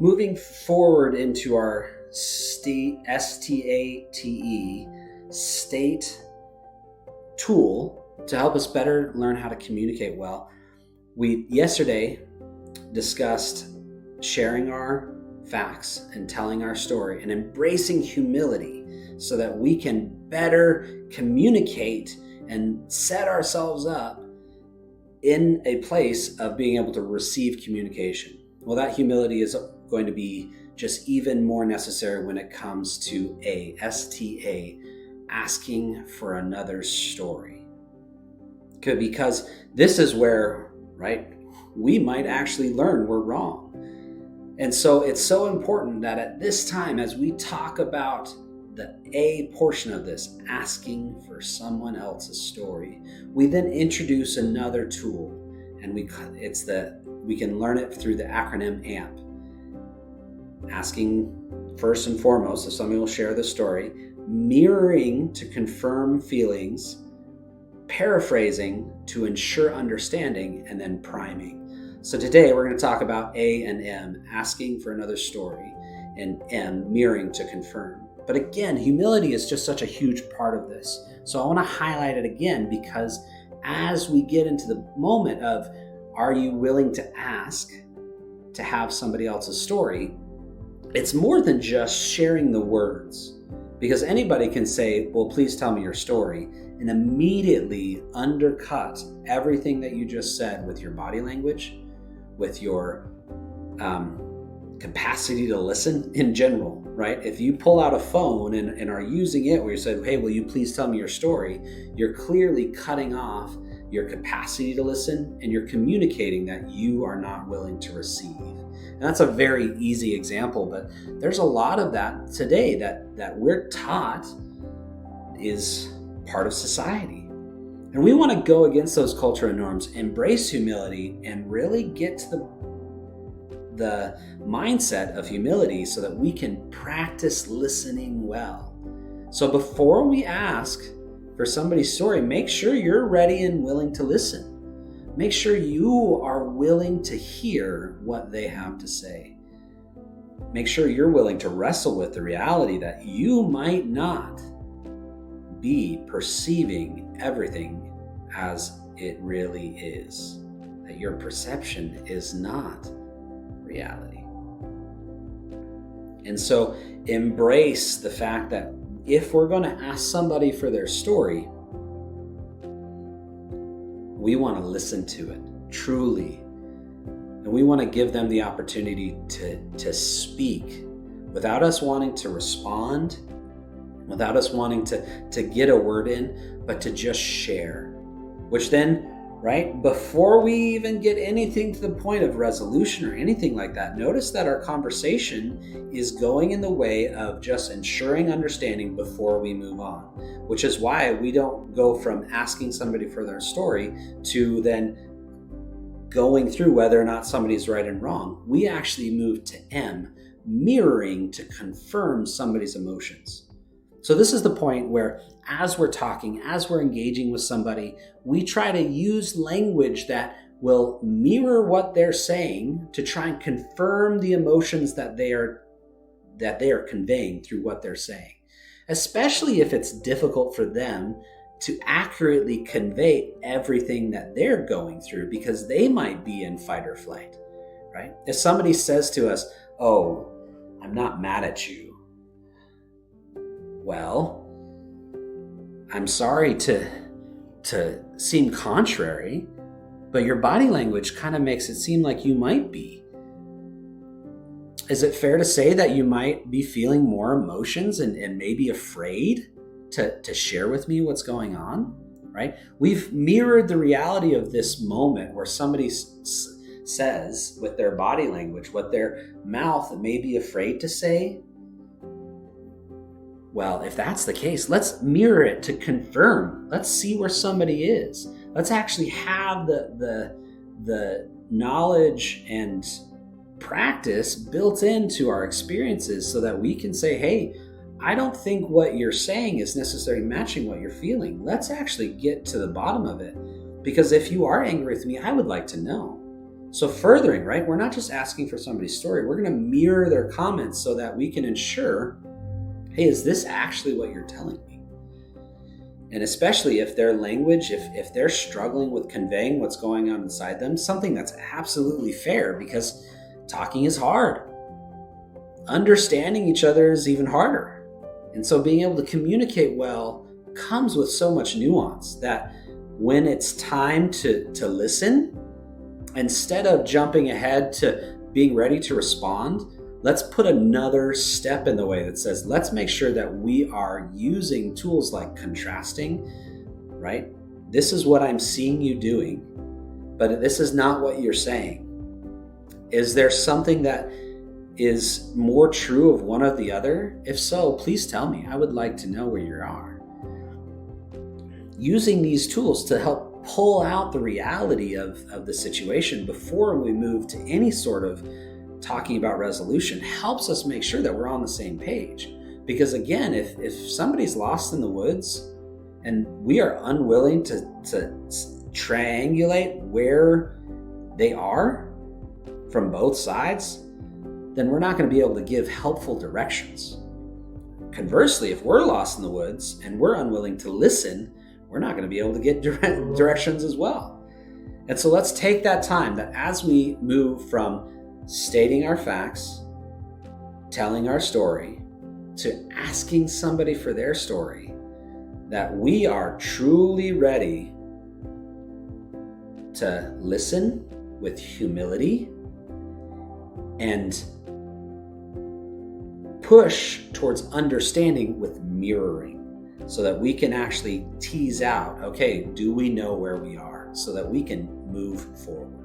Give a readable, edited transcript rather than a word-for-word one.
moving forward into our STATE state tool to help us better learn how to communicate well, we yesterday discussed sharing our facts and telling our story and embracing humility so that we can better communicate and set ourselves up in a place of being able to receive communication. Well, that humility is going to be just even more necessary when it comes to STA, asking for another story. Because this is where, right, we might actually learn we're wrong. And so it's so important that at this time, as we talk about the A portion of this, asking for someone else's story, we then introduce another tool, and we can learn it through the acronym AMP. Asking first and foremost if somebody will share the story, mirroring to confirm feelings, paraphrasing to ensure understanding, and then priming. So today we're going to talk about A and M, asking for another story, and M, mirroring to confirm. But again, humility is just such a huge part of this. So I want to highlight it again because as we get into the moment of, are you willing to ask to have somebody else's story? It's more than just sharing the words, because anybody can say, well, please tell me your story, and immediately undercut everything that you just said with your body language, with your capacity to listen in general, right? If you pull out a phone and are using it where you say, hey, will you please tell me your story? You're clearly cutting off your capacity to listen, and you're communicating that you are not willing to receive. And that's a very easy example, but there's a lot of that today that we're taught is part of society. And we want to go against those cultural norms, embrace humility, and really get to the mindset of humility so that we can practice listening well. So before we ask for somebody's story, make sure you're ready and willing to listen. Make sure you are willing to hear what they have to say. Make sure you're willing to wrestle with the reality that you might not be perceiving everything as it really is, that your perception is not reality. And so embrace the fact that if we're going to ask somebody for their story, we want to listen to it truly. And we want to give them the opportunity to speak without us wanting to respond, without us wanting to get a word in, but to just share. Which then, right, before we even get anything to the point of resolution or anything like that, notice that our conversation is going in the way of just ensuring understanding before we move on, which is why we don't go from asking somebody for their story to then going through whether or not somebody's right and wrong. We actually move to M, mirroring to confirm somebody's emotions. So this is the point where as we're talking, as we're engaging with somebody, we try to use language that will mirror what they're saying to try and confirm the emotions that they are conveying through what they're saying, especially if it's difficult for them to accurately convey everything that they're going through because they might be in fight or flight, right? If somebody says to us, oh, I'm not mad at you. Well, I'm sorry to seem contrary, but your body language kind of makes it seem like you might be. Is it fair to say that you might be feeling more emotions and maybe afraid to share with me what's going on, right? We've mirrored the reality of this moment where somebody says with their body language what their mouth may be afraid to say. Well, if that's the case, let's mirror it to confirm. Let's see where somebody is. Let's actually have the knowledge and practice built into our experiences so that we can say, hey, I don't think what you're saying is necessarily matching what you're feeling. Let's actually get to the bottom of it. Because if you are angry with me, I would like to know. So furthering, right? We're not just asking for somebody's story. We're going to mirror their comments so that we can ensure, hey, is this actually what you're telling me? And especially if their language, if they're struggling with conveying what's going on inside them, something that's absolutely fair, because talking is hard. Understanding each other is even harder. And so being able to communicate well comes with so much nuance that when it's time to listen, instead of jumping ahead to being ready to respond, let's put another step in the way that says, let's make sure that we are using tools like contrasting, right? This is what I'm seeing you doing, but this is not what you're saying. Is there something that is more true of one or the other? If so, please tell me. I would like to know where you are. Using these tools to help pull out the reality of the situation before we move to any sort of talking about resolution helps us make sure that we're on the same page. Because again, if somebody's lost in the woods and we are unwilling to triangulate where they are from both sides, then we're not going to be able to give helpful directions. Conversely, if we're lost in the woods and we're unwilling to listen, we're not going to be able to get directions as well. And so let's take that time that as we move from stating our facts, telling our story, to asking somebody for their story, that we are truly ready to listen with humility and push towards understanding with mirroring, so that we can actually tease out, okay, do we know where we are, so that we can move forward.